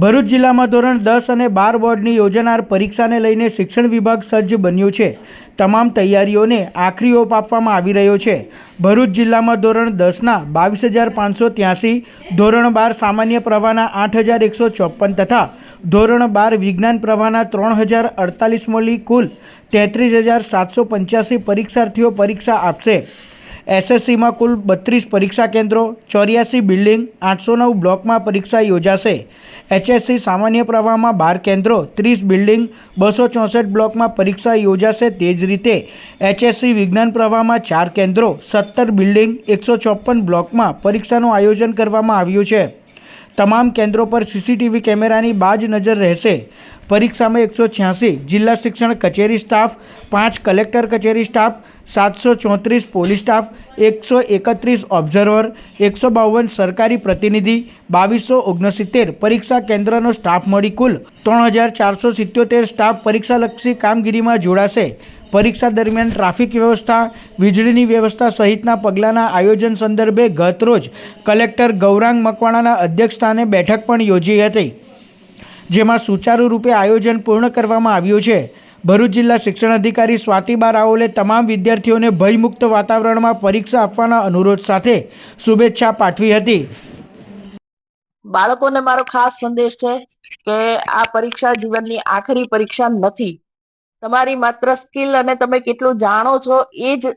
ભરૂચ જિલ્લામાં ધોરણ 10 અને 12 બોર્ડની યોજાનાર પરીક્ષાને લઈને શિક્ષણ વિભાગ સજ્જ બન્યું છે। તમામ તૈયારીઓને આખરી ઓપ આપવામાં આવી રહ્યો છે। ભરૂચ જિલ્લામાં ધોરણ 10ના 22,583, ધોરણ 12 સામાન્ય પ્રવાહના 8,154 તથા ધોરણ 12 વિજ્ઞાન પ્રવાહના 3,048 મળી કુલ 33,785 પરીક્ષાર્થીઓ પરીક્ષા આપશે। એસએસસીમાં કુલ 32 પરીક્ષા કેન્દ્રો, 84 બિલ્ડિંગ, 809 બ્લોકમાં પરીક્ષા યોજાશે। એચએસસી સામાન્ય પ્રવાહમાં 12 કેન્દ્રો, 30 બિલ્ડિંગ, 264 બ્લોકમાં પરીક્ષા યોજાશે। તે જ રીતે એચએસસી વિજ્ઞાન પ્રવાહમાં 4 કેન્દ્રો, 17 બિલ્ડિંગ, 154 બ્લોકમાં પરીક્ષાનું આયોજન કરવામાં આવ્યું છે। તમામ કેન્દ્રો પર સીસીટીવી કેમેરાની બાજ નજર રહેશે। પરીક્ષામાં 186 જિલ્લા શિક્ષણ કચેરી સ્ટાફ, 5 કલેક્ટર કચેરી સ્ટાફ, 734 પોલીસ સ્ટાફ, 131 ઓબ્ઝર્વર, 152 સરકારી પ્રતિનિધિ, 2269 પરીક્ષા કેન્દ્રનો સ્ટાફ મળી કુલ 3,477 સ્ટાફ પરીક્ષાલક્ષી કામગીરીમાં જોડાશે। પરીક્ષા દરમિયાન ટ્રાફિક વ્યવસ્થા, વીજળીની વ્યવસ્થા સહિતના પગલાંના આયોજન સંદર્ભે ગત રોજ કલેક્ટર ગૌરાંગ મકવાણાના અધ્યક્ષસ્થાને બેઠક પણ યોજી હતી, જેમાં સુચારુ રૂપે આયોજન પૂર્ણ કરવામાં આવ્યું છે। ભરૂચ જિલ્લા શિક્ષણ અધિકારી સ્વાતિબા રાઓલે તમામ વિદ્યાર્થીઓને ભયમુક્ત વાતાવરણમાં પરીક્ષા આપવાના અનુરોધ સાથે શુભેચ્છા પાઠવી હતી। બાળકોને મારો ખાસ સંદેશ છે કે આ પરીક્ષા જીવનની આખરી પરીક્ષા નથી। તમારી માત્ર સ્કિલ અને તમે કેટલું જાણો છો એ જ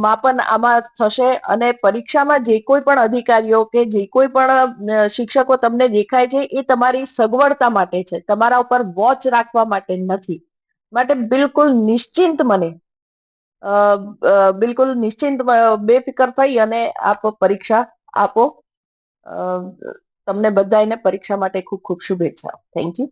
માપન આમાં થશે। અને પરીક્ષામાં જે કોઈ પણ અધિકારીઓ કે જે કોઈ પણ શિક્ષકો તમને દેખાય છે એ તમારી સગવડતા માટે છે, તમારા ઉપર વોચ રાખવા માટે નથી। માટે બિલકુલ નિશ્ચિંત બેફિકર થઈ અને આપ પરીક્ષા આપો। તમને બધાને પરીક્ષા માટે ખૂબ ખૂબ શુભેચ્છા। Thank you.